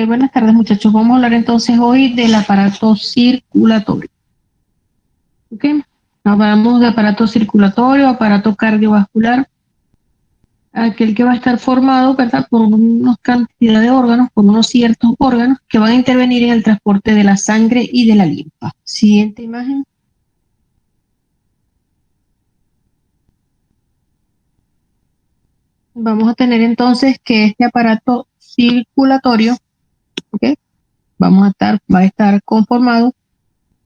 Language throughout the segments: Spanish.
Buenas tardes muchachos. Vamos a hablar entonces hoy del aparato circulatorio. Ok, hablamos de aparato circulatorio, aparato cardiovascular, aquel que va a estar formado, ¿verdad?, por una cantidad de órganos, por unos ciertos órganos que van a intervenir en el transporte de la sangre y de la linfa. Siguiente imagen. Vamos a tener entonces que este aparato circulatorio, ¿ok?, va a estar conformado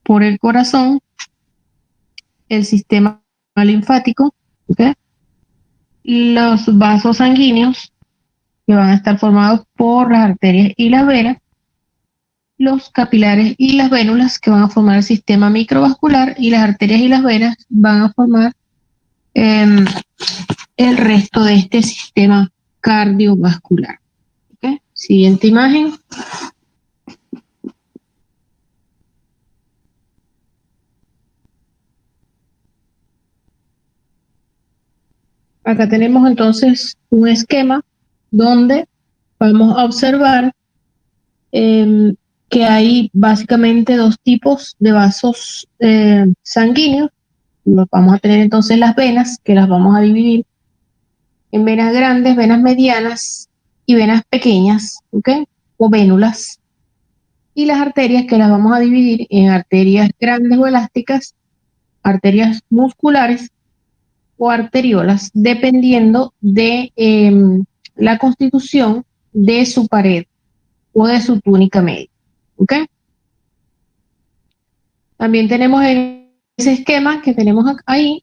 por el corazón, el sistema linfático, ¿ok?, los vasos sanguíneos, que van a estar formados por las arterias y las venas, los capilares y las vénulas, que van a formar el sistema microvascular, y las arterias y las venas van a formar el resto de este sistema cardiovascular. ¿Okay? Siguiente imagen. Acá tenemos entonces un esquema donde vamos a observar que hay básicamente dos tipos de vasos sanguíneos. Vamos a tener entonces las venas, que las vamos a dividir en venas grandes, venas medianas y venas pequeñas, ¿ok?, o vénulas. Y las arterias, que las vamos a dividir en arterias grandes o elásticas, arterias musculares o arteriolas, dependiendo de la constitución de su pared o de su túnica media, ¿ok? También tenemos en ese esquema que tenemos ahí,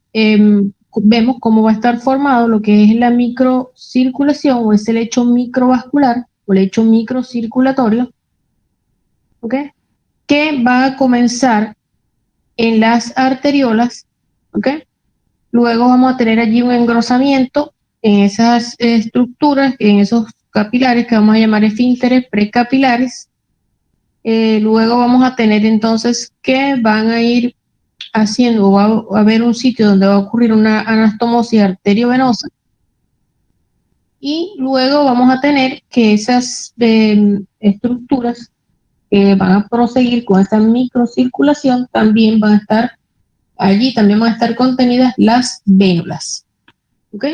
vemos cómo va a estar formado lo que es la microcirculación o ese lecho microvascular o lecho microcirculatorio, ¿ok?, que va a comenzar en las arteriolas, ¿ok? Luego vamos a tener allí un engrosamiento en esas estructuras, en esos capilares que vamos a llamar esfínteres precapilares. Luego vamos a tener entonces que van a ir haciendo, va a haber un sitio donde va a ocurrir una anastomosis arteriovenosa, y luego vamos a tener que esas estructuras que van a proseguir con esa microcirculación también van a estar allí, también van a estar contenidas las vénulas. ¿Ok?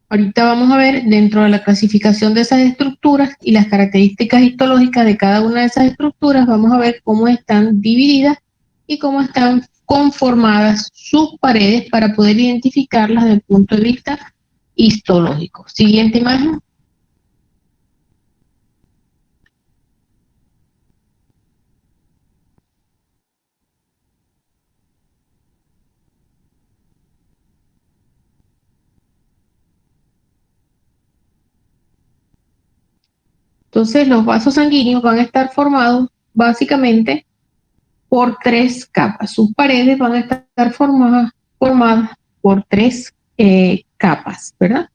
Ahorita vamos a ver dentro de la clasificación de esas estructuras y las características histológicas de cada una de esas estructuras. Vamos a ver cómo están divididas y cómo están conformadas sus paredes para poder identificarlas desde el punto de vista histológico. Siguiente imagen. Entonces, los vasos sanguíneos van a estar formados básicamente por tres capas. Sus paredes van a estar formadas por tres capas, ¿verdad?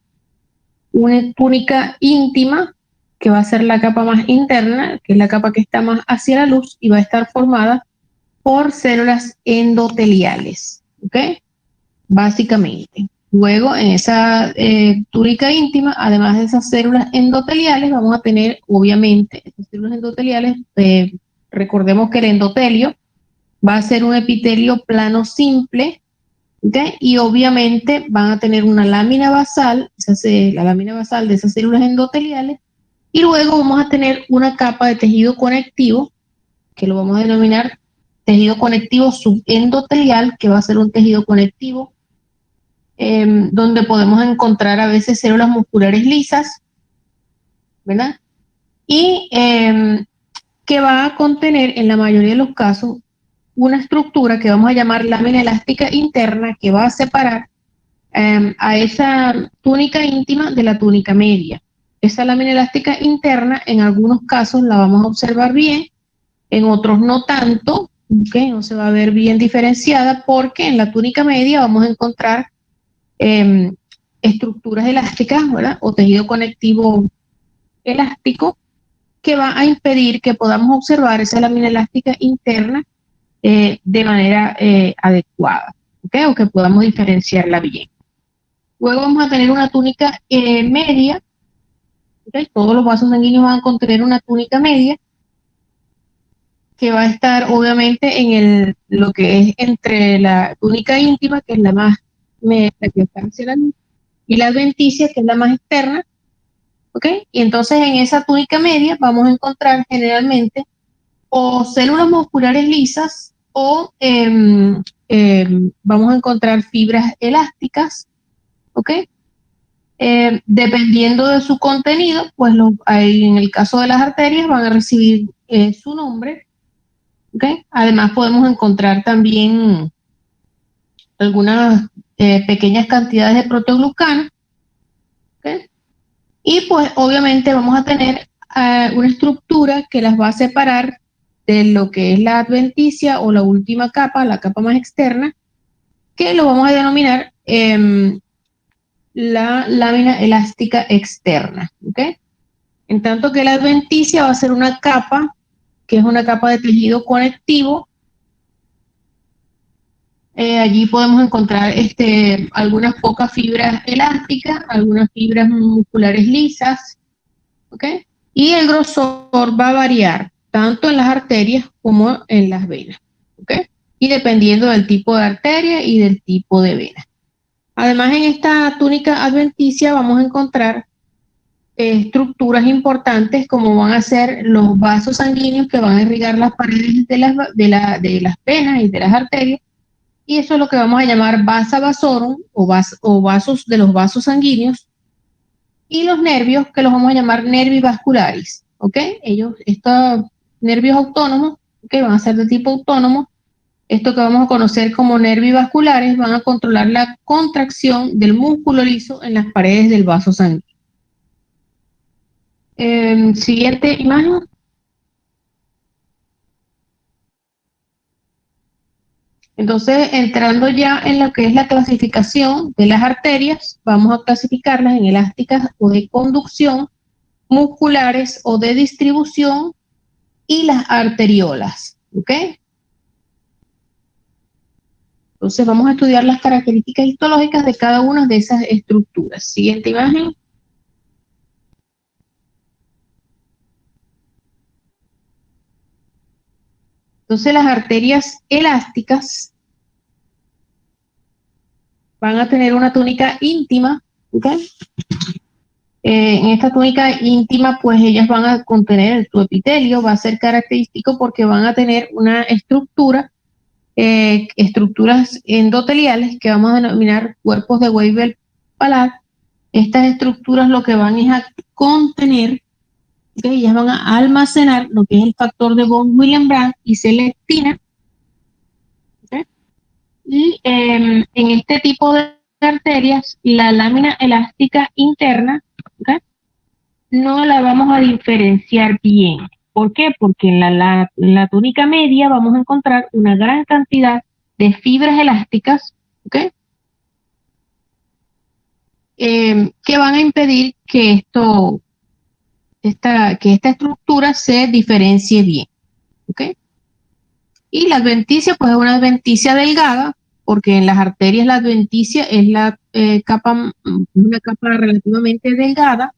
Una túnica íntima, que va a ser la capa más interna, que es la capa que está más hacia la luz, y va a estar formada por células endoteliales, ¿ok? Básicamente. Luego, en esa túnica íntima, además de esas células endoteliales, vamos a tener, obviamente, esas células endoteliales, recordemos que el endotelio va a ser un epitelio plano simple, ¿okay? Y obviamente van a tener una lámina basal, la lámina basal de esas células endoteliales, y luego vamos a tener una capa de tejido conectivo, que lo vamos a denominar tejido conectivo subendotelial, que va a ser un tejido conectivo donde podemos encontrar a veces células musculares lisas, ¿verdad? Y que va a contener, en la mayoría de los casos, una estructura que vamos a llamar lámina elástica interna, que va a separar a esa túnica íntima de la túnica media. Esa lámina elástica interna, en algunos casos la vamos a observar bien, en otros no tanto, ¿okay? No se va a ver bien diferenciada, porque en la túnica media vamos a encontrar estructuras elásticas, ¿verdad?, o tejido conectivo elástico, que va a impedir que podamos observar esa lámina elástica interna de manera adecuada, ¿okay?, o que podamos diferenciarla bien. Luego vamos a tener una túnica media, ¿Okay? Todos los vasos sanguíneos van a contener una túnica media que va a estar obviamente en lo que es entre la túnica íntima, que es la que está hacia la luz, y la adventicia, que es la más externa, ¿ok? Y entonces en esa túnica media vamos a encontrar generalmente o células musculares lisas o vamos a encontrar fibras elásticas, ¿ok? Dependiendo de su contenido, pues en el caso de las arterias van a recibir su nombre, ¿ok? Además podemos encontrar también algunas pequeñas cantidades de proteoglucano, ¿ok? Y pues obviamente vamos a tener una estructura que las va a separar de lo que es la adventicia o la última capa, la capa más externa, que lo vamos a denominar la lámina elástica externa, ¿ok? En tanto que la adventicia va a ser una capa, que es una capa de tejido conectivo. Allí podemos encontrar algunas pocas fibras elásticas, algunas fibras musculares lisas, ¿ok? Y el grosor va a variar tanto en las arterias como en las venas, ¿ok? Y dependiendo del tipo de arteria y del tipo de vena. Además, en esta túnica adventicia vamos a encontrar estructuras importantes como van a ser los vasos sanguíneos que van a irrigar las paredes de las venas y de las arterias, y eso es lo que vamos a llamar vasa vasorum o vasos de los vasos sanguíneos, y los nervios que los vamos a llamar nervi vascularis, ¿ok? Estos nervios autónomos, que van a ser de tipo autónomo, esto que vamos a conocer como nervi vasculares, van a controlar la contracción del músculo liso en las paredes del vaso sanguíneo. Siguiente imagen. Entonces, entrando ya en lo que es la clasificación de las arterias, vamos a clasificarlas en elásticas o de conducción, musculares o de distribución, y las arteriolas, ¿ok? Entonces vamos a estudiar las características histológicas de cada una de esas estructuras. Siguiente imagen. Entonces las arterias elásticas van a tener una túnica íntima, ¿ok? En esta túnica íntima, pues ellas van a contener su epitelio, va a ser característico porque van a tener una estructuras endoteliales que vamos a denominar cuerpos de Weibel-Palade. Estas estructuras lo que van es a contener, ¿okay? Ellas van a almacenar lo que es el factor de von Willebrand y selectina, ¿okay? Y en este tipo de arterias, la lámina elástica interna, ¿okay?, no la vamos a diferenciar bien. ¿Por qué? Porque en la túnica media vamos a encontrar una gran cantidad de fibras elásticas, ¿ok?, que van a impedir que esta estructura se diferencie bien, ¿ok? Y la adventicia, pues es una adventicia delgada, porque en las arterias la adventicia es una capa relativamente delgada,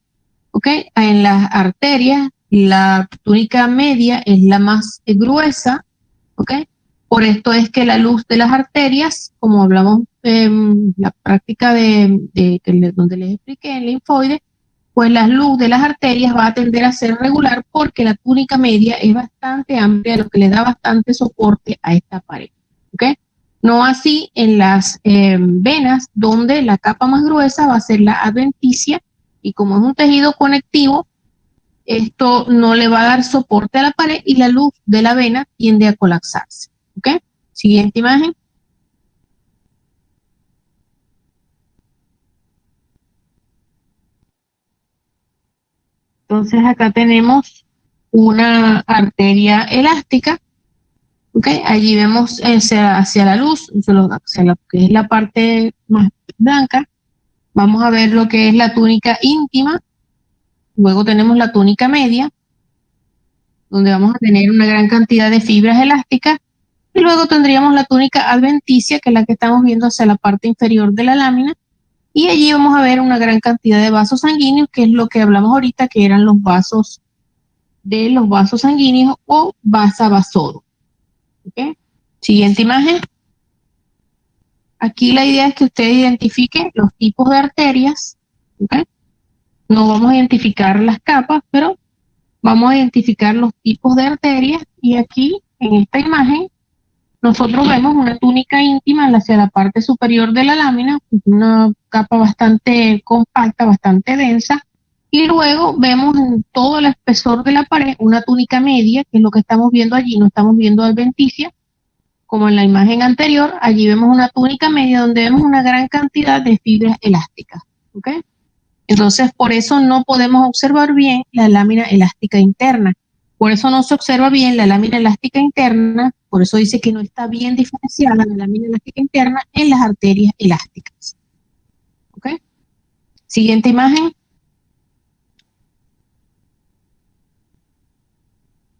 ¿ok? En las arterias la túnica media es la más gruesa, ¿ok? Por esto es que la luz de las arterias, como hablamos en la práctica donde les expliqué en linfoide, pues la luz de las arterias va a tender a ser regular porque la túnica media es bastante amplia, lo que le da bastante soporte a esta pared, ¿ok? No así en las venas, donde la capa más gruesa va a ser la adventicia, y como es un tejido conectivo, esto no le va a dar soporte a la pared y la luz de la vena tiende a colapsarse, ¿ok? Siguiente imagen. Entonces acá tenemos una arteria elástica, ¿ok? Allí vemos hacia la luz, hacia lo que es la parte más blanca. Vamos a ver lo que es la túnica íntima. Luego tenemos la túnica media, donde vamos a tener una gran cantidad de fibras elásticas. Y luego tendríamos la túnica adventicia, que es la que estamos viendo hacia la parte inferior de la lámina, Y allí vamos a ver una gran cantidad de vasos sanguíneos, que es lo que hablamos ahorita, que eran los vasos sanguíneos o vasa vasorum. ¿Okay? Siguiente imagen. Aquí la idea es que ustedes identifiquen los tipos de arterias. ¿Okay? No vamos a identificar las capas, pero vamos a identificar los tipos de arterias. Y aquí, en esta imagen, nosotros vemos una túnica íntima hacia la parte superior de la lámina, una capa bastante compacta, bastante densa, y luego vemos en todo el espesor de la pared una túnica media, que es lo que estamos viendo allí, no estamos viendo adventicia, como en la imagen anterior. Allí vemos una túnica media donde vemos una gran cantidad de fibras elásticas. ¿Ok? Entonces, por eso no podemos observar bien la lámina elástica interna. Por eso no se observa bien la lámina elástica interna, por eso dice que no está bien diferenciada la lámina elástica interna en las arterias elásticas. ¿Ok? Siguiente imagen.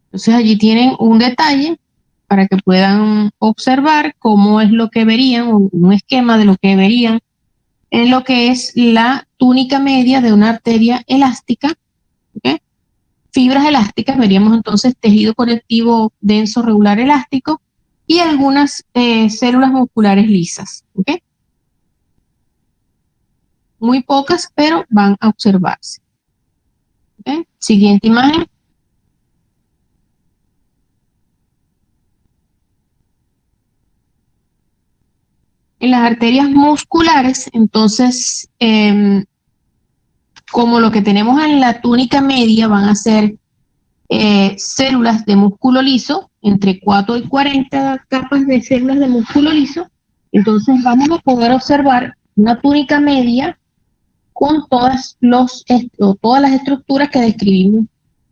Entonces allí tienen un detalle para que puedan observar cómo es lo que verían, o un esquema de lo que verían en lo que es la túnica media de una arteria elástica. ¿Ok? Fibras elásticas, veríamos entonces tejido conectivo denso regular elástico y algunas células musculares lisas. ¿Okay? Muy pocas, pero van a observarse. ¿Okay? Siguiente imagen. En las arterias musculares, entonces, como lo que tenemos en la túnica media van a ser células de músculo liso, entre 4 y 40 capas de células de músculo liso, entonces vamos a poder observar una túnica media con todas las estructuras que describimos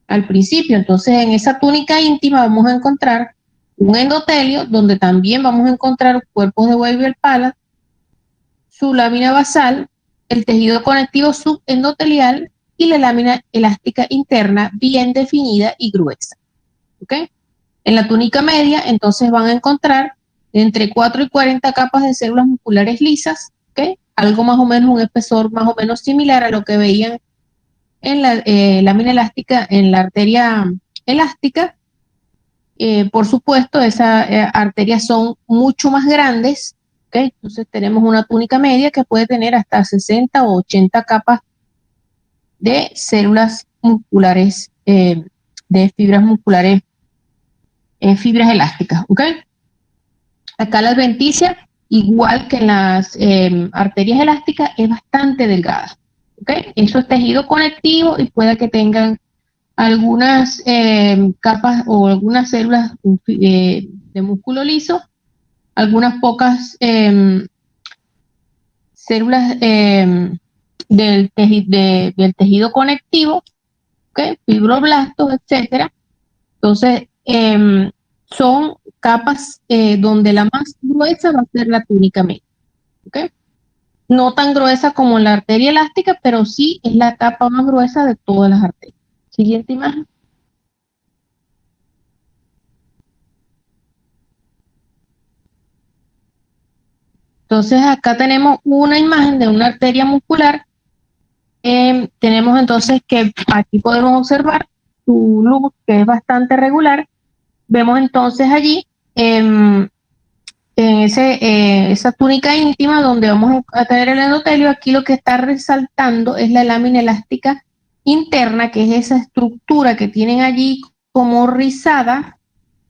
al principio. Entonces, en esa túnica íntima vamos a encontrar un endotelio, donde también vamos a encontrar cuerpos de Weber Palade, su lámina basal, el tejido conectivo subendotelial y la lámina elástica interna bien definida y gruesa. ¿Ok? En la túnica media, entonces van a encontrar entre 4 y 40 capas de células musculares lisas, ¿ok? Algo más o menos, un espesor más o menos similar a lo que veían en la lámina elástica, en la arteria elástica. Por supuesto, esas arterias son mucho más grandes, ¿ok? Entonces tenemos una túnica media que puede tener hasta 60 o 80 capas de células musculares, de fibras musculares, fibras elásticas, ¿ok? Acá la adventicia, igual que en las arterias elásticas, es bastante delgada. ¿Okay? Eso es tejido conectivo y puede que tengan algunas capas o algunas células de músculo liso, algunas pocas células del tejido conectivo, ¿okay? Fibroblastos, etcétera. Entonces, son capas donde la más gruesa va a ser la túnica media. ¿Okay? No tan gruesa como la arteria elástica, pero sí es la capa más gruesa de todas las arterias. Siguiente imagen. Entonces, acá tenemos una imagen de una arteria muscular. Tenemos entonces que aquí podemos observar su luz, que es bastante regular. Vemos entonces allí en esa túnica íntima donde vamos a tener el endotelio. Aquí lo que está resaltando es la lámina elástica interna, que es esa estructura que tienen allí como rizada,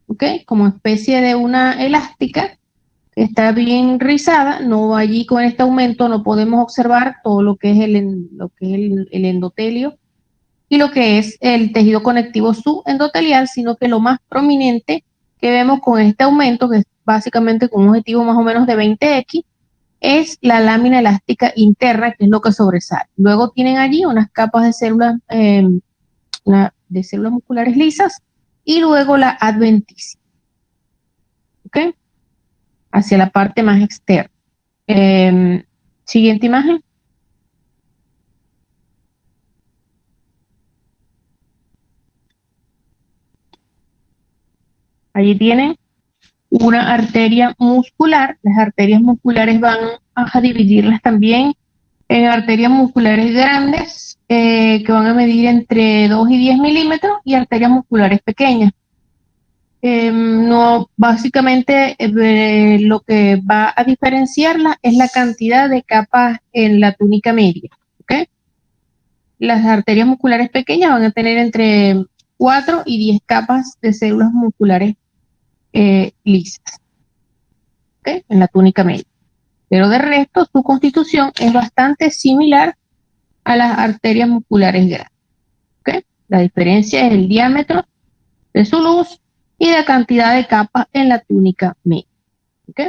¿ok? Como especie de una elástica, que está bien rizada. No, allí con este aumento no podemos observar todo lo que es el endotelio y lo que es el tejido conectivo subendotelial, sino que lo más prominente que vemos con este aumento, que es básicamente con un objetivo más o menos de 20x, es la lámina elástica interna, que es lo que sobresale. Luego tienen allí unas capas de células, de células musculares lisas y luego la adventicia, ¿ok? Hacia la parte más externa. Siguiente imagen. Allí tienen una arteria muscular. Las arterias musculares van a dividirlas también arterias musculares grandes que van a medir entre 2 y 10 milímetros y arterias musculares pequeñas. No, básicamente lo que va a diferenciarla es la cantidad de capas en la túnica media. ¿Ok? Las arterias musculares pequeñas van a tener entre 4 y 10 capas de células musculares lisas, ¿ok? En la túnica media. Pero de resto, su constitución es bastante similar a las arterias musculares grandes. ¿Ok? La diferencia es el diámetro de su luz y la cantidad de capas en la túnica media. ¿Ok?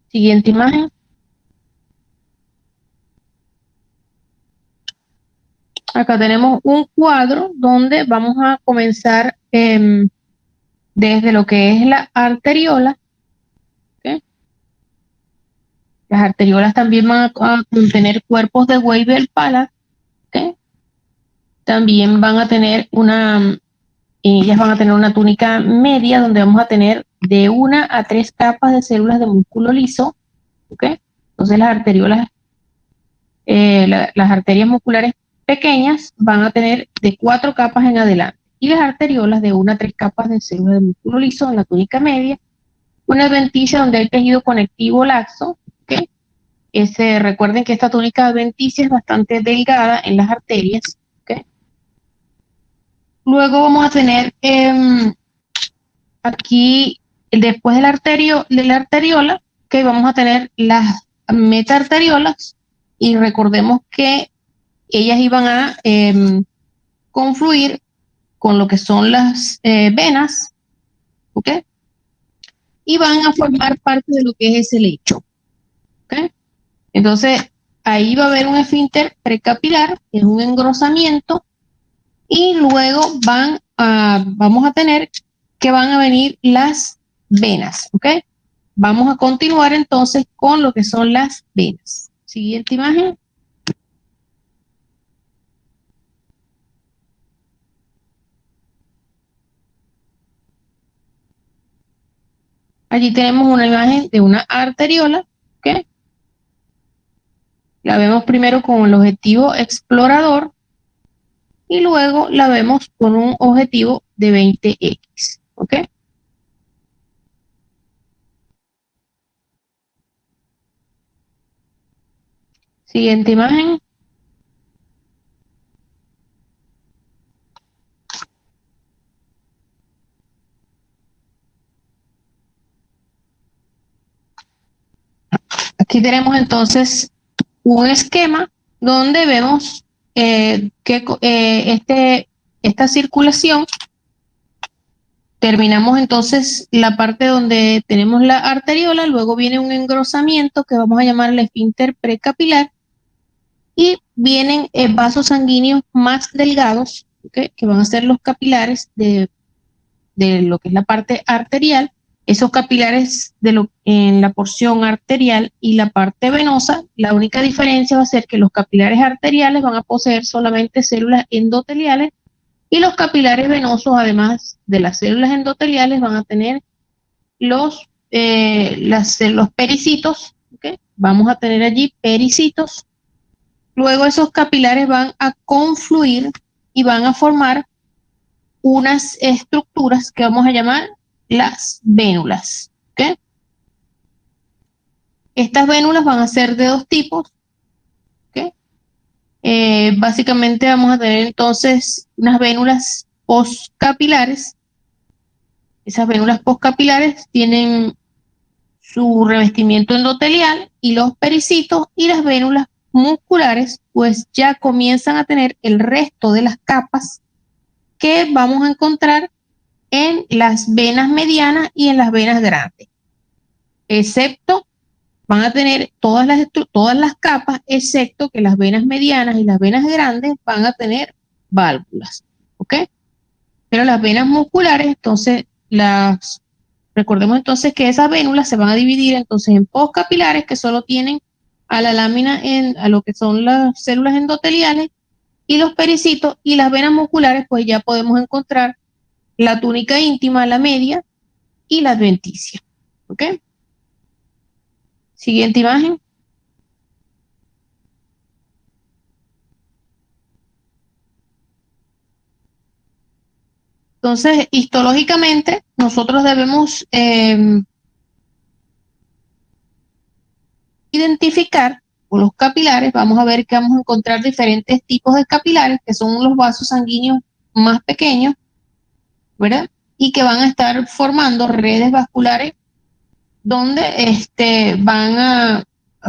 Siguiente imagen. Acá tenemos un cuadro donde vamos a comenzar desde lo que es la arteriola. ¿Ok? Las arteriolas también van a contener cuerpos de Weibel-Palade. ¿Ok? También van a tener ellas van a tener una túnica media donde vamos a tener de 1 a 3 capas de células de músculo liso. ¿Ok? Entonces las arterias musculares pequeñas van a tener de 4 capas en adelante y las arteriolas de 1 a 3 capas de células de músculo liso en la túnica media. Una adventicia donde hay tejido conectivo laxo. ¿Ok? Recuerden que esta túnica adventicia es bastante delgada en las arterias. ¿Ok? Luego vamos a tener aquí, después de la arteriola, que vamos a tener las metaarteriolas, y recordemos que ellas iban a confluir con lo que son las venas, ¿ok? Y van a formar parte de lo que es ese lecho, ¿ok? Entonces, ahí va a haber un esfínter precapilar, que es un engrosamiento, y luego vamos a tener que van a venir las venas, ¿ok? Vamos a continuar entonces con lo que son las venas. Siguiente imagen. Allí tenemos una imagen de una arteriola, ¿ok? La vemos primero con el objetivo explorador y luego la vemos con un objetivo de 20x, ¿ok? Siguiente imagen. Aquí tenemos entonces un esquema donde vemos que esta circulación, terminamos entonces la parte donde tenemos la arteriola, luego viene un engrosamiento que vamos a llamar el esfínter precapilar y vienen vasos sanguíneos más delgados, ¿okay? Que van a ser los capilares de lo que es la parte arterial. Esos capilares en la porción arterial y la parte venosa, la única diferencia va a ser que los capilares arteriales van a poseer solamente células endoteliales y los capilares venosos, además de las células endoteliales, van a tener los pericitos. ¿Okay? Vamos a tener allí pericitos. Luego esos capilares van a confluir y van a formar unas estructuras que vamos a llamar las vénulas. ¿Okay? Estas vénulas van a ser de dos tipos. ¿Okay? Básicamente vamos a tener entonces unas vénulas postcapilares. Esas vénulas postcapilares tienen su revestimiento endotelial y los pericitos, y las vénulas musculares pues ya comienzan a tener el resto de las capas que vamos a encontrar en las venas medianas y en las venas grandes, excepto van a tener todas las capas, excepto que las venas medianas y las venas grandes van a tener válvulas, ¿ok? Pero las venas musculares, entonces, recordemos entonces que esas vénulas se van a dividir entonces en postcapilares, que solo tienen a la lámina, a lo que son las células endoteliales, y los pericitos, y las venas musculares, pues ya podemos encontrar la túnica íntima, la media, y la adventicia, ¿ok? Siguiente imagen. Entonces, histológicamente, nosotros debemos identificar con los capilares. Vamos a ver que vamos a encontrar diferentes tipos de capilares, que son los vasos sanguíneos más pequeños, ¿verdad? Y que van a estar formando redes vasculares donde van a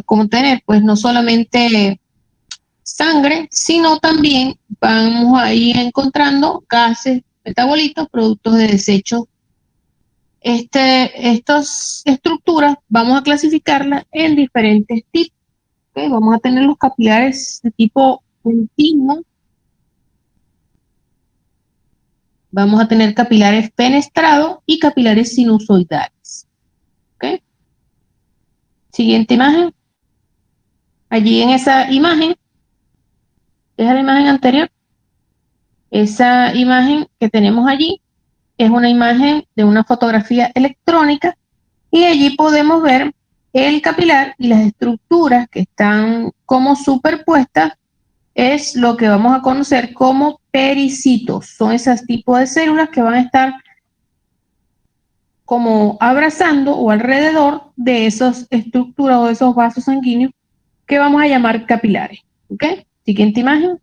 contener, pues no solamente sangre, sino también vamos a ir encontrando gases, metabolitos, productos de desecho. Estas estructuras vamos a clasificarlas en diferentes tipos. ¿Okay? Vamos a tener los capilares de tipo continuo, vamos a tener capilares fenestrados y capilares sinusoidales. ¿Okay? Siguiente imagen. Allí en esa imagen, es la imagen anterior, esa imagen que tenemos allí es una imagen de una fotografía electrónica y allí podemos ver el capilar y las estructuras que están como superpuestas. Es lo que vamos a conocer como pericitos. Son esos tipos de células que van a estar como abrazando o alrededor de esas estructuras o de esos vasos sanguíneos que vamos a llamar capilares. ¿Ok? Siguiente imagen.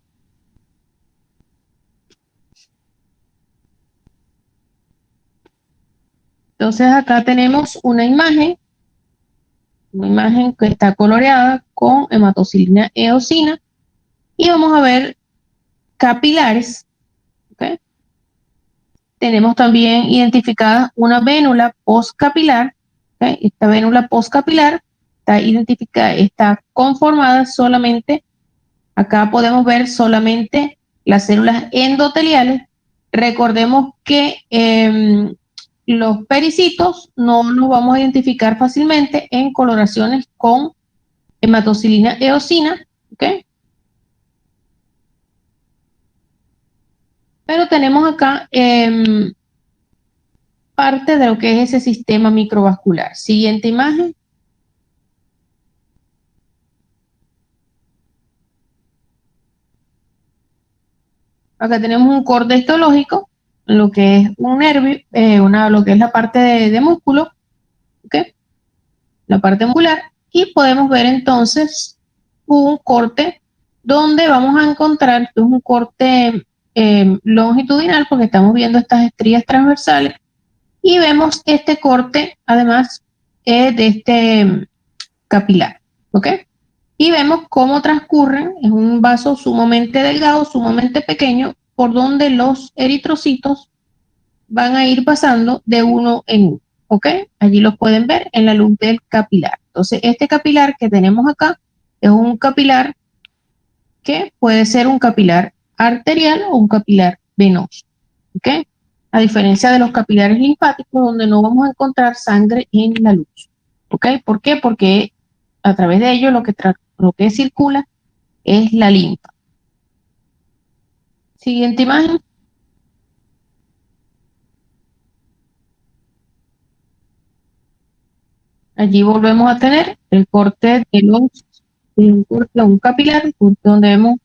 Entonces acá tenemos una imagen que está coloreada con hematocilina eosina y vamos a ver capilares. ¿Okay? Tenemos también identificada una vénula postcapilar. ¿Okay? Esta vénula postcapilar está identificada, está conformada solamente, acá podemos ver solamente las células endoteliales. Recordemos que los pericitos no los vamos a identificar fácilmente en coloraciones con hematocilina eosina, ¿okay? Pero tenemos acá parte de lo que es ese sistema microvascular. Siguiente imagen. Acá tenemos un corte histológico, lo que es un nervio, lo que es la parte de músculo, ¿okay? La parte muscular, y podemos ver entonces un corte donde vamos a encontrar, que es un corte longitudinal, porque estamos viendo estas estrías transversales, y vemos este corte, además, de este capilar, ¿ok? Y vemos cómo transcurren, es un vaso sumamente delgado, sumamente pequeño, por donde los eritrocitos van a ir pasando de uno en uno, ¿ok? Allí los pueden ver en la luz del capilar. Entonces, este capilar que tenemos acá es un capilar que puede ser un capilar arterial o un capilar venoso, ¿ok? A diferencia de los capilares linfáticos, donde no vamos a encontrar sangre en la luz, ¿ok? ¿Por qué? Porque a través de ello lo que circula es la linfa. Siguiente imagen. Allí volvemos a tener el corte de un capilar, donde vemos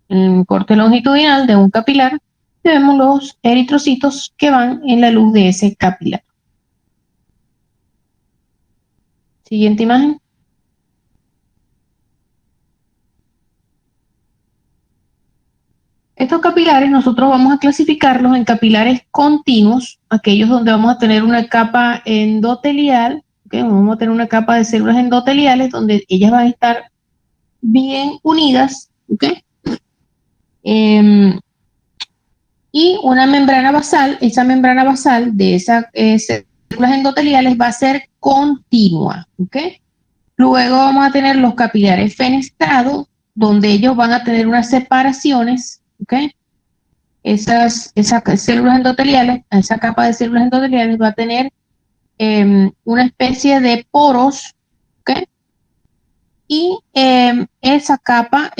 un corte longitudinal de un capilar, y vemos los eritrocitos que van en la luz de ese capilar. Siguiente imagen. Estos capilares nosotros vamos a clasificarlos en capilares continuos, aquellos donde vamos a tener una capa endotelial, ¿okay? Vamos a tener una capa de células endoteliales donde ellas van a estar bien unidas, ¿okay? Y una membrana basal, esa membrana basal de esas células endoteliales va a ser continua, ¿ok? Luego vamos a tener los capilares fenestrados, donde ellos van a tener unas separaciones, ¿ok? Esas células endoteliales, esa capa de células endoteliales va a tener una especie de poros, ¿ok? Y esa capa,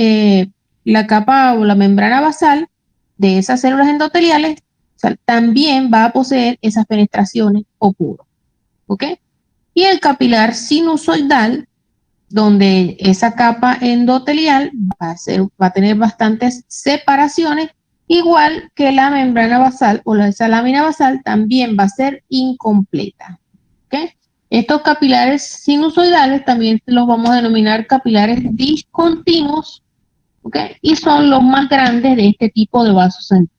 la capa o la membrana basal de esas células endoteliales, o sea, también va a poseer esas penetraciones o poros, ¿ok? Y el capilar sinusoidal, donde esa capa endotelial va a tener bastantes separaciones, igual que la membrana basal o esa lámina basal también va a ser incompleta. ¿Okay? Estos capilares sinusoidales también los vamos a denominar capilares discontinuos, ¿okay? Y son los más grandes de este tipo de vasos sanguíneos.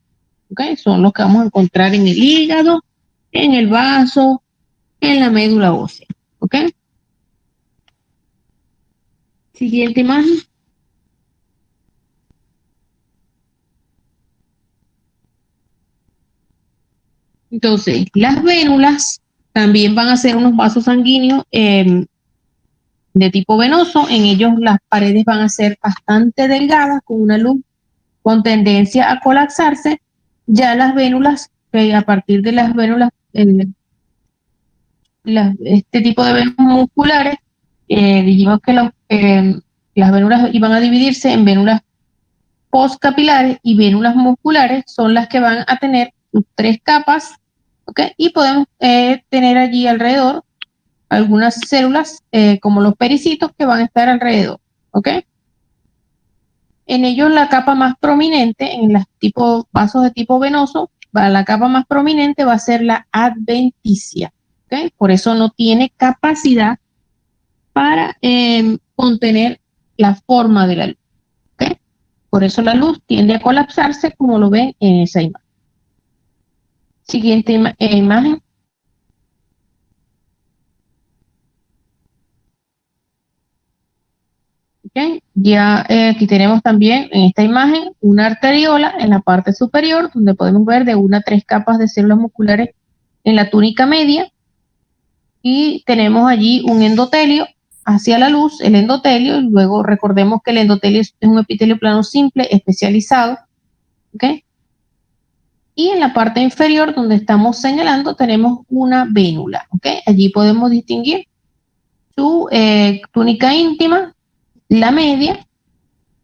¿Okay? Son los que vamos a encontrar en el hígado, en el vaso, en la médula ósea. ¿Ok? Siguiente imagen. Entonces, las vénulas también van a ser unos vasos sanguíneos de tipo venoso. En ellos las paredes van a ser bastante delgadas, con una luz con tendencia a colapsarse. Ya las vénulas, a partir de las vénulas, este tipo de vénulas musculares, dijimos que las vénulas iban a dividirse en vénulas postcapilares y vénulas musculares, son las que van a tener sus 3 capas, ¿ok? Y podemos tener allí alrededor algunas células como los pericitos que van a estar alrededor, ¿ok? En ellos la capa más prominente, en los vasos de tipo venoso, la capa más prominente va a ser la adventicia, ¿ok? Por eso no tiene capacidad para contener la forma de la luz, ¿ok? Por eso la luz tiende a colapsarse como lo ven en esa imagen. Siguiente imagen. Okay. Ya aquí tenemos también en esta imagen una arteriola en la parte superior, donde podemos ver de 1 a 3 capas de células musculares en la túnica media. Y tenemos allí un endotelio hacia la luz, el endotelio. Luego recordemos que el endotelio es un epitelio plano simple especializado. ¿Okay? Y en la parte inferior, donde estamos señalando, tenemos una vénula. ¿Okay? Allí podemos distinguir su túnica íntima, la media,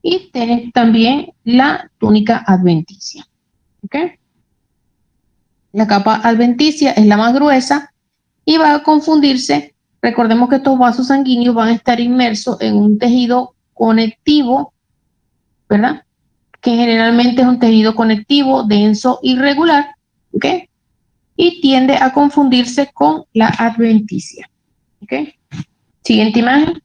y tenés también la túnica adventicia. ¿Okay? La capa adventicia es la más gruesa y va a confundirse. Recordemos que estos vasos sanguíneos van a estar inmersos en un tejido conectivo, ¿verdad? Que generalmente es un tejido conectivo denso y regular, ¿ok? Y tiende a confundirse con la adventicia, ¿ok? Siguiente imagen.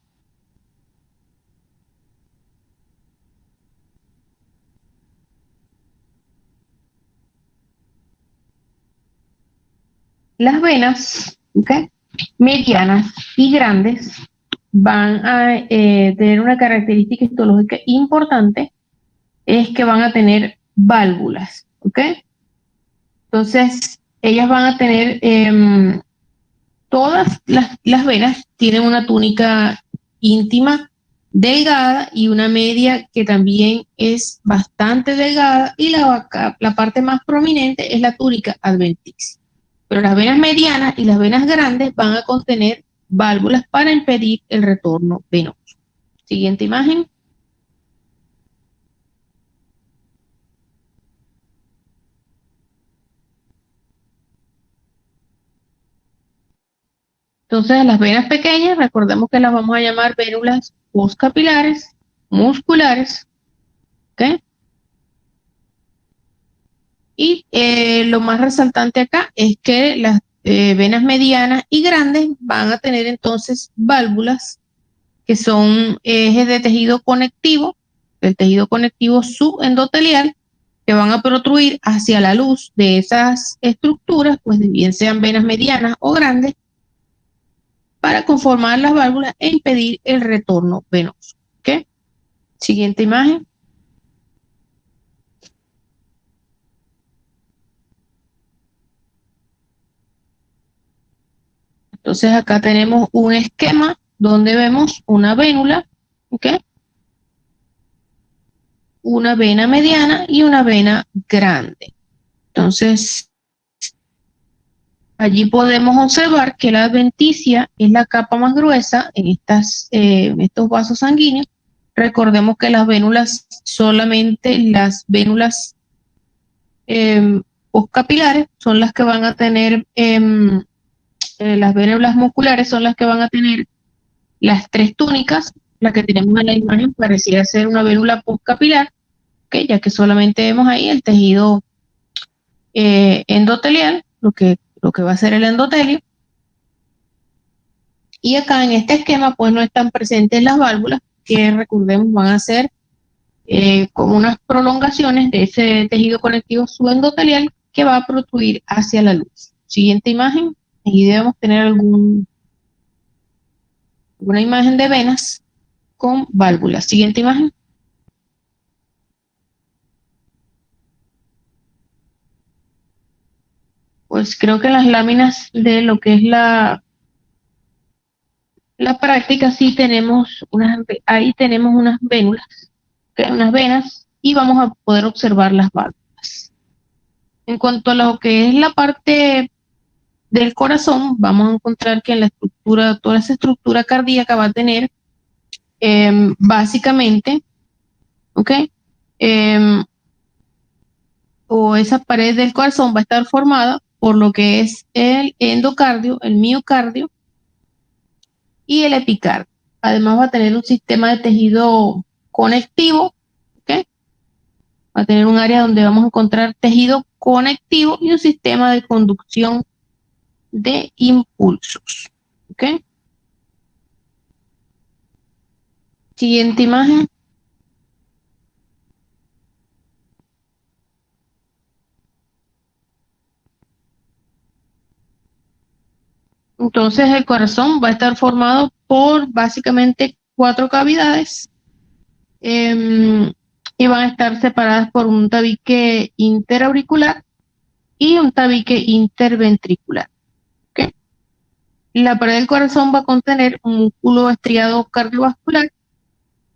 Las venas, ¿ok? Medianas y grandes van a tener una característica histológica importante, es que van a tener válvulas, ¿ok? Entonces, ellas van a tener, todas las venas tienen una túnica íntima delgada y una media que también es bastante delgada, y la parte más prominente es la túnica adventicia. Pero las venas medianas y las venas grandes van a contener válvulas para impedir el retorno venoso. Siguiente imagen. Entonces, las venas pequeñas, recordemos que las vamos a llamar vénulas postcapilares, musculares, ¿ok? Y lo más resaltante acá es que las venas medianas y grandes van a tener entonces válvulas que son ejes de tejido conectivo, el tejido conectivo subendotelial, que van a protruir hacia la luz de esas estructuras, pues bien sean venas medianas o grandes, para conformar las válvulas e impedir el retorno venoso. ¿Okay? Siguiente imagen. Entonces acá tenemos un esquema donde vemos una vénula, ¿ok? Una vena mediana y una vena grande. Entonces, allí podemos observar que la adventicia es la capa más gruesa en estos vasos sanguíneos. Recordemos que las vénulas, solamente las vénulas postcapilares son las que van a tener las vénulas musculares son las que van a tener las tres túnicas, la que tenemos en la imagen parecía ser una vélula postcapilar, ¿okay? Ya que solamente vemos ahí el tejido endotelial, lo que va a ser el endotelio. Y acá en este esquema pues no están presentes las válvulas, que recordemos van a ser como unas prolongaciones de ese tejido conectivo subendotelial que va a protruir hacia la luz. Siguiente imagen, aquí debemos tener alguna imagen de venas con válvulas. Siguiente imagen. Pues creo que las láminas de lo que es la práctica sí tenemos ahí tenemos unas vénulas, ¿okay? Unas venas, y vamos a poder observar las válvulas. En cuanto a lo que es la parte del corazón, vamos a encontrar que en la estructura, toda esa estructura cardíaca va a tener básicamente, ¿ok? O esa pared del corazón va a estar formada por lo que es el endocardio, el miocardio y el epicardio. Además va a tener un sistema de tejido conectivo, ¿ok? Va a tener un área donde vamos a encontrar tejido conectivo y un sistema de conducción de impulsos, ¿ok? Siguiente imagen. Entonces el corazón va a estar formado por básicamente 4 cavidades y van a estar separadas por un tabique interauricular y un tabique interventricular. ¿Okay? La pared del corazón va a contener un músculo estriado cardiovascular,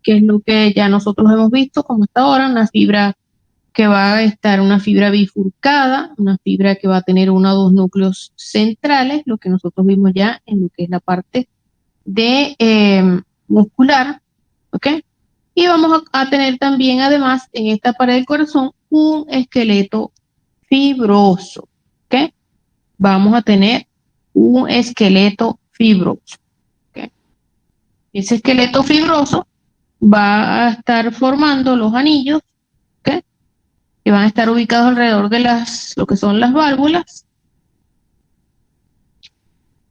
que es lo que ya nosotros hemos visto como hasta ahora, una fibra que va a estar una fibra bifurcada, una fibra que va a tener uno o dos núcleos centrales, lo que nosotros vimos ya en lo que es la parte de muscular, ¿ok? Y vamos a tener también, además, en esta pared del corazón, un esqueleto fibroso, ¿ok? Vamos a tener un esqueleto fibroso, ¿ok? Ese esqueleto fibroso va a estar formando los anillos, ¿ok? Que van a estar ubicados alrededor de lo que son las válvulas,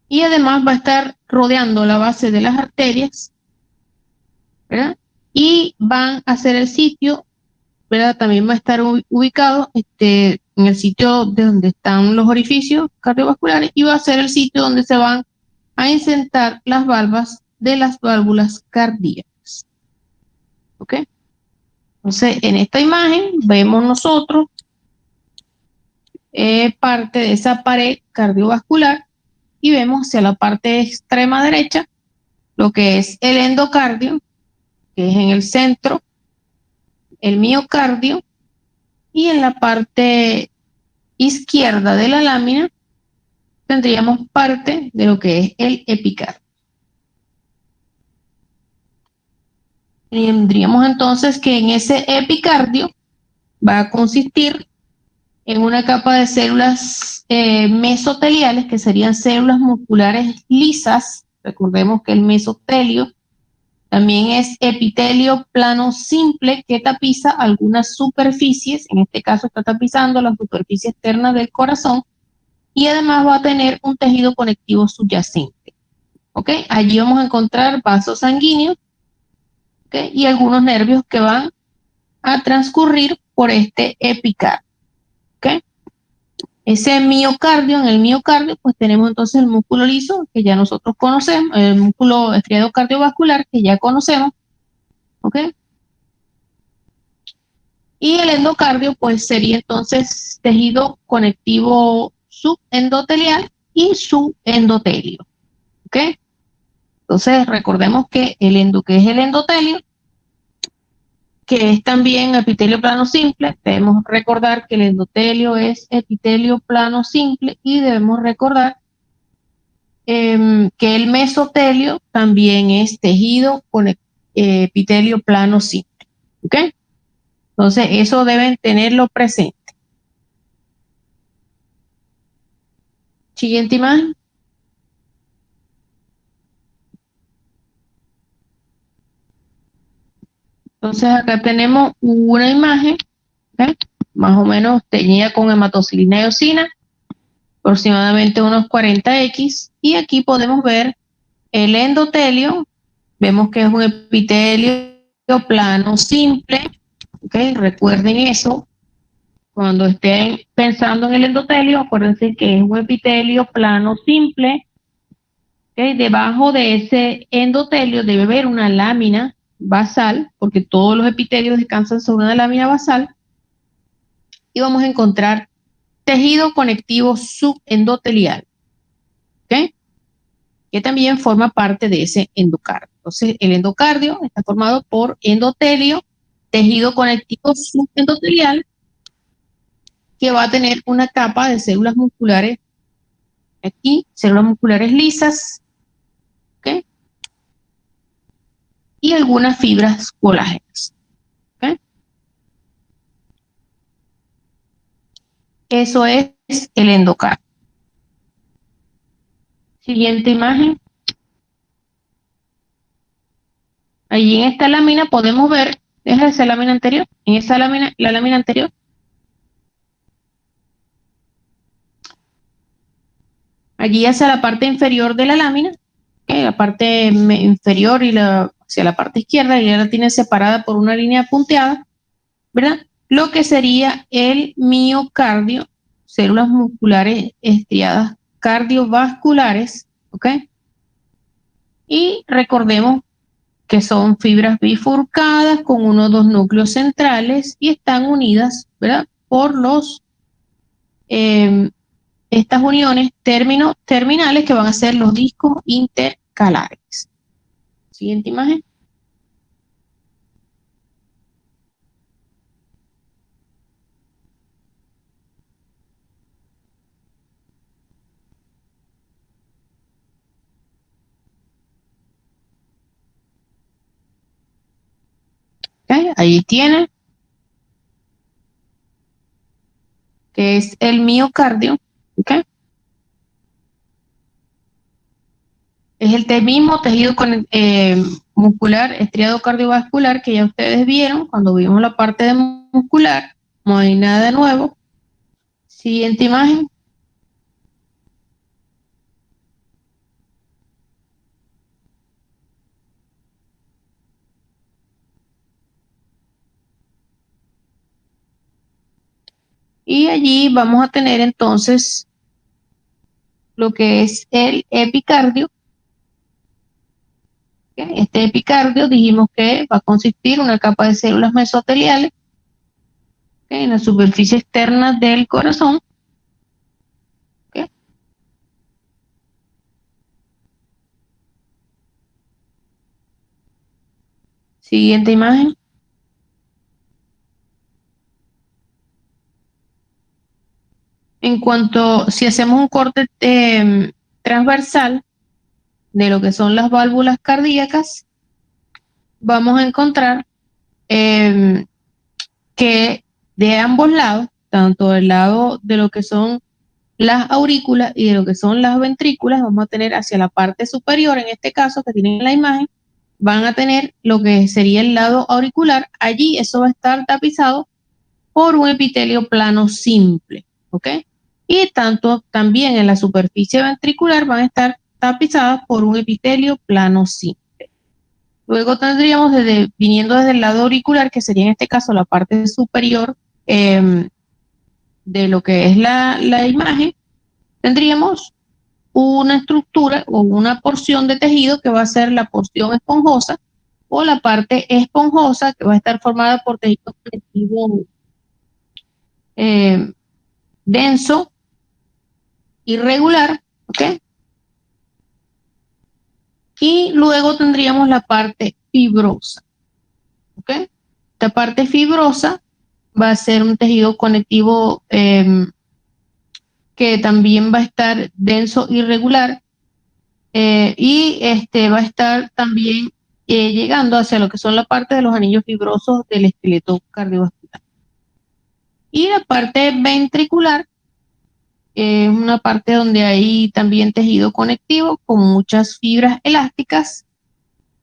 y además va a estar rodeando la base de las arterias, ¿verdad? Y van a ser el sitio, ¿verdad? También va a estar ubicado en el sitio de donde están los orificios cardiovasculares, y va a ser el sitio donde se van a insertar las valvas de las válvulas cardíacas, ¿ok? Entonces, en esta imagen vemos nosotros parte de esa pared cardiovascular, y vemos hacia la parte extrema derecha lo que es el endocardio, que es en el centro, el miocardio, y en la parte izquierda de la lámina tendríamos parte de lo que es el epicardio. Tendríamos entonces que en ese epicardio va a consistir en una capa de células mesoteliales, que serían células musculares lisas. Recordemos que el mesotelio también es epitelio plano simple que tapiza algunas superficies, en este caso está tapizando la superficie externa del corazón, y además va a tener un tejido conectivo subyacente. ¿Ok? Allí vamos a encontrar vasos sanguíneos, ¿ok? Y algunos nervios que van a transcurrir por este epicardio. ¿Ok? Ese miocardio, en el miocardio, pues tenemos entonces el músculo liso, que ya nosotros conocemos, el músculo estriado cardiovascular, que ya conocemos, ¿ok? Y el endocardio, pues sería entonces tejido conectivo subendotelial y subendotelio, ¿ok? Entonces recordemos que que es el endotelio, que es también epitelio plano simple. Debemos recordar que el endotelio es epitelio plano simple, y debemos recordar que el mesotelio también es tejido con epitelio plano simple, ¿ok? Entonces eso deben tenerlo presente. Siguiente imagen. Entonces acá tenemos una imagen, ¿ok? Más o menos teñida con hematocilina y eosina, aproximadamente unos 40X, y aquí podemos ver el endotelio. Vemos que es un epitelio plano simple, ¿ok? Recuerden eso. Cuando estén pensando en el endotelio, acuérdense que es un epitelio plano simple, ¿ok? Debajo de ese endotelio debe haber una lámina basal, porque todos los epitelios descansan sobre una lámina basal, y vamos a encontrar tejido conectivo subendotelial, ¿ok? Que también forma parte de ese endocardio. Entonces, el endocardio está formado por endotelio, tejido conectivo subendotelial, que va a tener una capa de células musculares aquí, células musculares lisas, ¿ok? Y algunas fibras colágenas, ¿ok? Eso es el endocardio. Siguiente imagen. Allí en esta lámina podemos ver, es esa lámina anterior, en esa lámina, la lámina anterior, allí hacia la parte inferior de la lámina, la parte inferior y hacia la parte izquierda, y ya la tiene separada por una línea punteada, ¿verdad? Lo que sería el miocardio, células musculares estriadas cardiovasculares, ¿ok? Y recordemos que son fibras bifurcadas con uno o dos núcleos centrales y están unidas, ¿verdad? Por eh, estas uniones terminales que van a ser los discos intercalares. Siguiente imagen. ¿Okay? Ahí tiene, que es el miocardio. ¿Okay? Es el mismo tejido muscular estriado cardiovascular que ya ustedes vieron cuando vimos la parte de muscular. No hay nada nuevo. Siguiente imagen. Y allí vamos a tener entonces lo que es el epicardio. ¿Okay? Este epicardio dijimos que va a consistir en una capa de células mesoteliales, ¿okay? En la superficie externa del corazón. ¿Okay? Siguiente imagen. En cuanto, si hacemos un corte transversal de lo que son las válvulas cardíacas, vamos a encontrar eh, que de ambos lados, tanto del lado de lo que son las aurículas y de lo que son las ventrículas, vamos a tener hacia la parte superior, en este caso que tienen en la imagen, van a tener lo que sería el lado auricular. Allí eso va a estar tapizado por un epitelio plano simple, ¿ok? Y tanto también en la superficie ventricular van a estar tapizadas por un epitelio plano simple. Luego tendríamos viniendo desde el lado auricular, que sería en este caso la parte superior de lo que es la imagen, tendríamos una estructura o una porción de tejido que va a ser la porción esponjosa o la parte esponjosa que va a estar formada por tejido conectivo eh, denso, irregular, ¿ok? Y luego tendríamos la parte fibrosa, ¿ok? Esta parte fibrosa va a ser un tejido conectivo que también va a estar denso, irregular, y va a estar también llegando hacia lo que son la parte de los anillos fibrosos del esqueleto cardiovascular. Y la parte ventricular es una parte donde hay también tejido conectivo con muchas fibras elásticas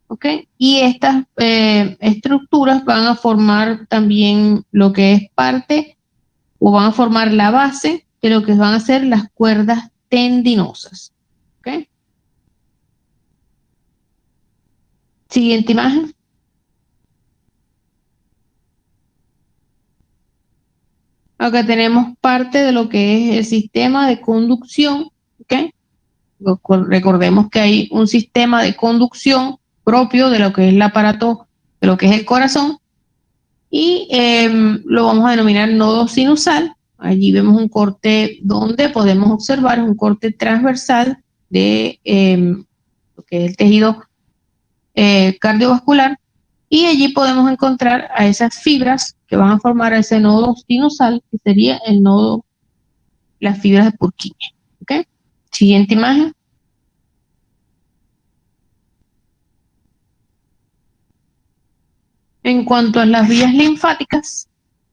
¿ok? Y estas estructuras van a formar también lo que es parte o van a formar la base de lo que van a ser las cuerdas tendinosas, ¿ok? Siguiente imagen. Acá tenemos parte de lo que es el sistema de conducción, ¿ok? Recordemos que hay un sistema de conducción propio de lo que es el aparato, de lo que es el corazón, y lo vamos a denominar nodo sinusal. Allí vemos un corte donde podemos observar un corte transversal de lo que es el tejido cardiovascular, y allí podemos encontrar a esas fibras que van a formar ese nodo sinusal, que sería el nodo, las fibras de Purkinje. ¿Ok? Siguiente imagen. En cuanto a las vías linfáticas,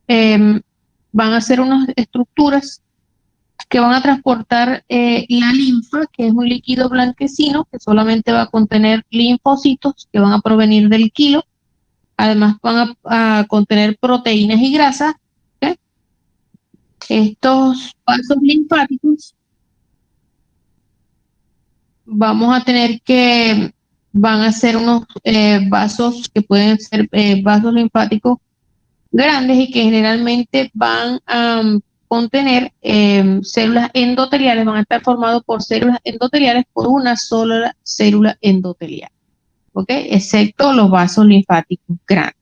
van a ser unas estructuras que van a transportar la linfa, que es un líquido blanquecino que solamente va a contener linfocitos que van a provenir del quilo. Además van a contener proteínas y grasas. ¿Ok? Estos vasos linfáticos vamos a tener que, van a ser unos vasos que pueden ser vasos linfáticos grandes y que generalmente van a contener células endoteliales, van a estar formados por células endoteliales por una sola célula endotelial, ¿ok? Excepto los vasos linfáticos grandes,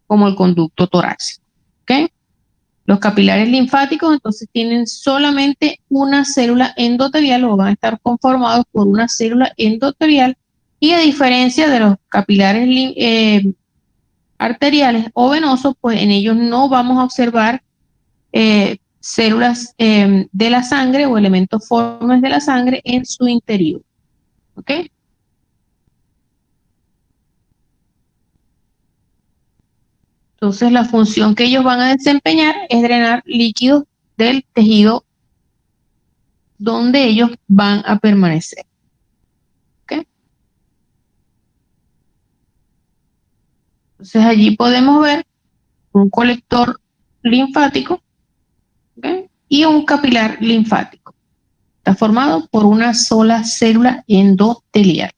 como el conducto torácico, ¿ok? Los capilares linfáticos entonces tienen solamente una célula endotelial o van a estar conformados por una célula endotelial, y a diferencia de los capilares arteriales o venosos, pues en ellos no vamos a observar células de la sangre o elementos formes de la sangre en su interior. ¿Ok? Entonces la función que ellos van a desempeñar es drenar líquidos del tejido donde ellos van a permanecer. ¿Ok? Entonces allí podemos ver un colector linfático, ¿ok? Y un capilar linfático. Está formado por una sola célula endotelial.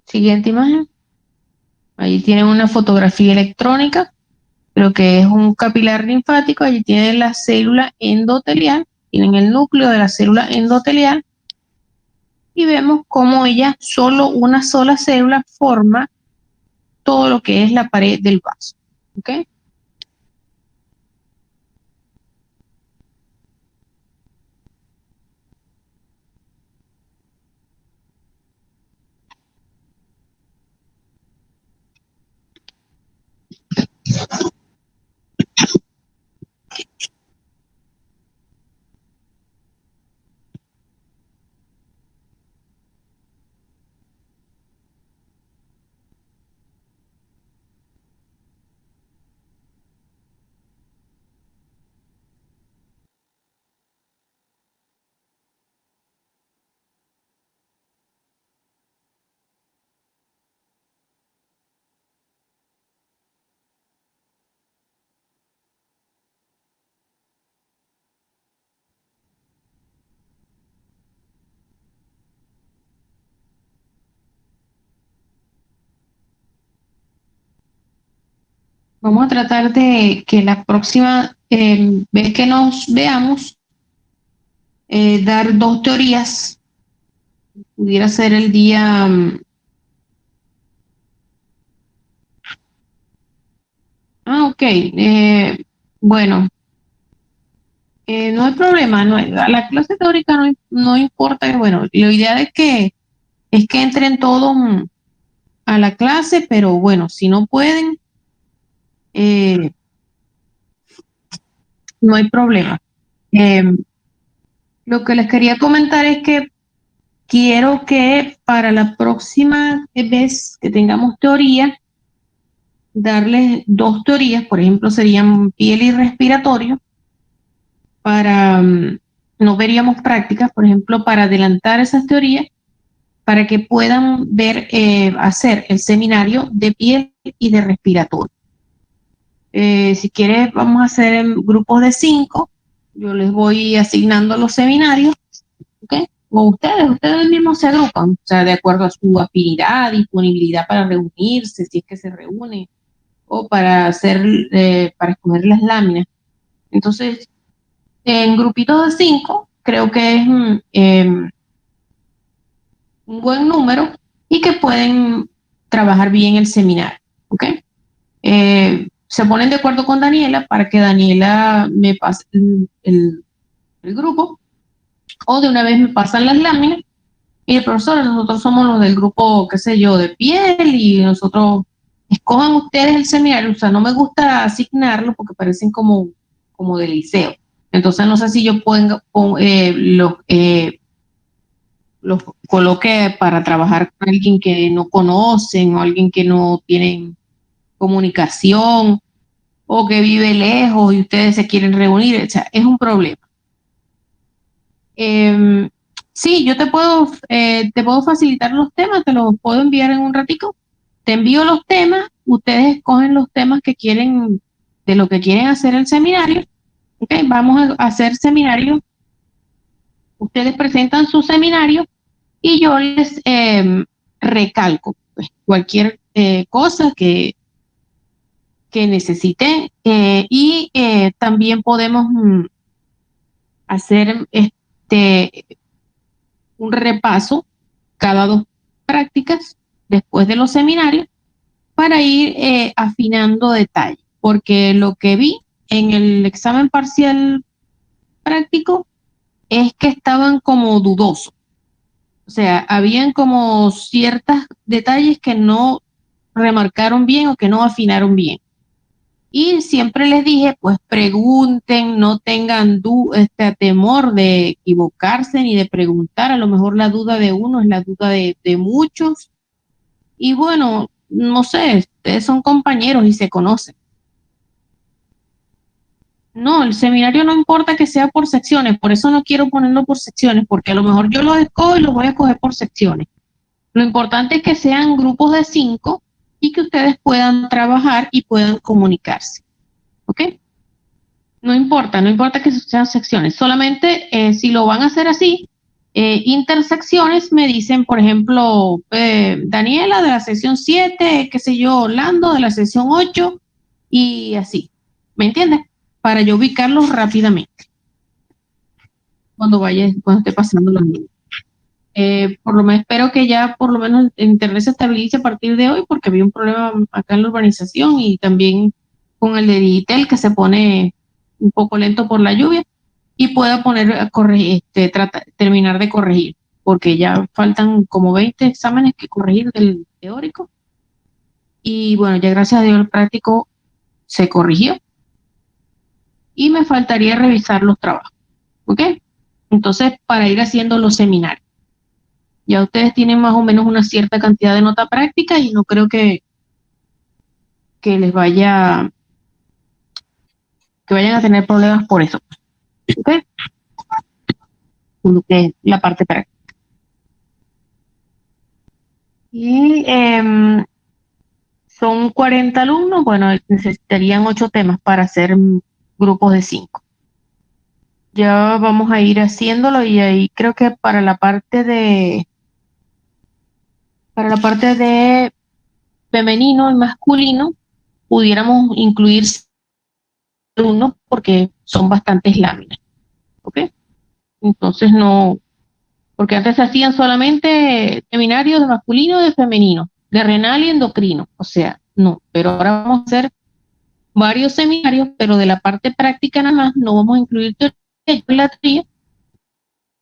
Siguiente imagen. Ahí tienen una fotografía electrónica, lo que es un capilar linfático. Allí tienen la célula endotelial, tienen el núcleo de la célula endotelial, y vemos cómo ella, solo una sola célula, forma todo lo que es la pared del vaso. ¿Ok? Vamos a tratar de que la próxima vez que nos veamos, dar dos teorías. Pudiera ser el día, ok, bueno, no hay problema, la clase teórica no importa, bueno, lo ideal es que entren todos a la clase, pero bueno, si no pueden, eh, no hay problema. Eh, lo que les quería comentar es que quiero que para la próxima vez que tengamos teoría, darles dos teorías. Por ejemplo, serían piel y respiratorio, para, no veríamos prácticas, por ejemplo, para adelantar esas teorías, para que puedan ver, hacer el seminario de piel y de respiratorio. Si quieres, vamos a hacer en grupos de 5. Yo les voy asignando los seminarios, ¿ok? O ustedes mismos se agrupan, o sea, de acuerdo a su afinidad, disponibilidad para reunirse, si es que se reúnen, o para hacer, para escoger las láminas. Entonces, en grupitos de 5, creo que es un buen número y que pueden trabajar bien el seminario, ¿ok? Se ponen de acuerdo con Daniela para que Daniela me pase el grupo, o de una vez me pasan las láminas y el profesor, nosotros somos los del grupo, qué sé yo, de piel, y nosotros escojan ustedes el seminario. O sea, no me gusta asignarlo porque parecen como de liceo. Entonces no sé si yo los coloque para trabajar con alguien que no conocen o alguien que no tienen comunicación o que vive lejos y ustedes se quieren reunir. O sea, es un problema. Sí, yo te puedo facilitar los temas, te los puedo enviar en un ratico. Te envío los temas, ustedes escogen los temas que quieren, de lo que quieren hacer el seminario. ¿Ok? Vamos a hacer seminario. Ustedes presentan su seminario y yo les recalco pues, cualquier cosa que necesiten, y también podemos hacer un repaso cada 2 prácticas después de los seminarios para ir afinando detalles, porque lo que vi en el examen parcial práctico es que estaban como dudosos. O sea, habían como ciertos detalles que no remarcaron bien o que no afinaron bien. Y siempre les dije, pues pregunten, no tengan temor de equivocarse ni de preguntar. A lo mejor la duda de uno es la duda de muchos. Y bueno, no sé, ustedes son compañeros y se conocen. No, el seminario no importa que sea por secciones, por eso no quiero ponerlo por secciones, porque a lo mejor yo los escojo y los voy a escoger por secciones. Lo importante es que sean grupos de 5 y que ustedes puedan trabajar y puedan comunicarse. ¿Ok? No importa, no importa que sean secciones, solamente si lo van a hacer así, intersecciones, me dicen, por ejemplo, Daniela de la sección 7, qué sé yo, Orlando de la sección 8 y así, ¿me entiendes? Para yo ubicarlos rápidamente cuando esté pasando los niños. Por lo menos espero que ya por lo menos el internet se estabilice a partir de hoy, porque había un problema acá en la urbanización y también con el de Digitel que se pone un poco lento por la lluvia, y pueda poner a corregir, terminar de corregir, porque ya faltan como 20 exámenes que corregir del teórico. Y bueno, ya gracias a Dios el práctico se corrigió y me faltaría revisar los trabajos. ¿Ok? Entonces, para ir haciendo los seminarios. Ya ustedes tienen más o menos una cierta cantidad de nota práctica y no creo que les que vayan a tener problemas por eso. ¿Ok? Lo que es la parte práctica. Y son 40 alumnos, bueno, necesitarían 8 temas para hacer grupos de 5. Ya vamos a ir haciéndolo, y ahí creo que para la parte de femenino y masculino pudiéramos incluir alumnos porque son bastantes láminas. ¿Ok? Entonces no, porque antes se hacían solamente seminarios de masculino y de femenino, de renal y endocrino, o sea, no, pero ahora vamos a hacer varios seminarios, pero de la parte práctica nada más, no vamos a incluir la teoría,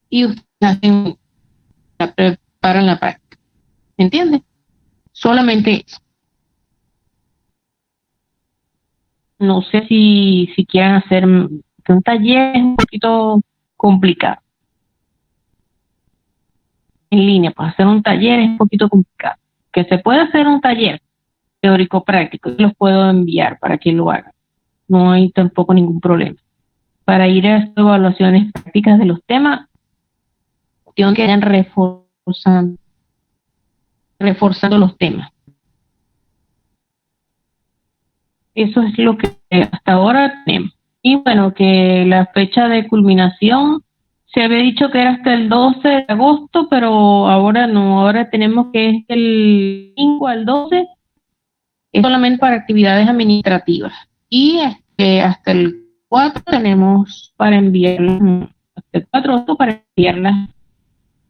y ustedes preparan la práctica, ¿entiendes? Solamente eso. No sé si quieran hacer un taller, es un poquito complicado. En línea, pues hacer un taller es un poquito complicado. Que se puede hacer un taller teórico práctico, los puedo enviar para que lo hagan. No hay tampoco ningún problema. para ir a estas evaluaciones prácticas de los temas, que vayan reforzando los temas. Eso es lo que hasta ahora tenemos. Y bueno, que la fecha de culminación se había dicho que era hasta el 12 de agosto, pero ahora no, ahora tenemos que es el 5 al 12, es solamente para actividades administrativas. Y hasta el 4 tenemos para enviarlas, hasta el 4 de agosto para enviar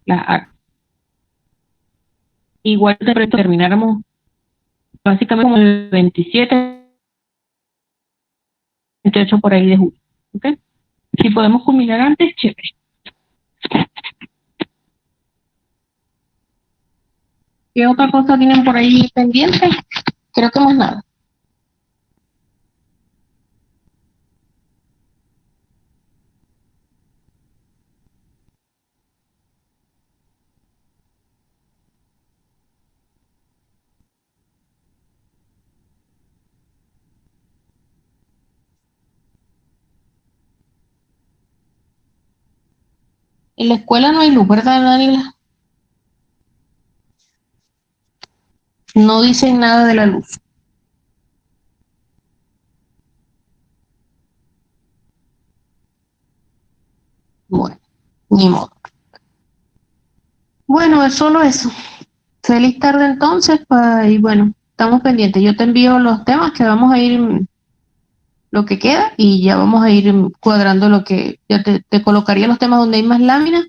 las actas. Igual termináramos básicamente como el 27, 28 por ahí de julio. ¿Okay? Si podemos culminar antes, chévere. ¿Qué otra cosa tienen por ahí pendiente? Creo que más nada. En la escuela no hay luz, ¿verdad, Daniela? No dicen nada de la luz. Bueno, ni modo. Bueno, es solo eso. Feliz tarde entonces, y bueno, estamos pendientes. Yo te envío los temas que vamos a ir, lo que queda, y ya vamos a ir cuadrando lo que, ya te colocaría los temas donde hay más láminas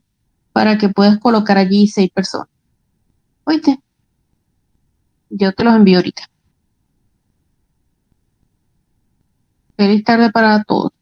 para que puedas colocar allí 6 personas. ¿Oíste? Yo te los envío ahorita. Feliz tarde para todos.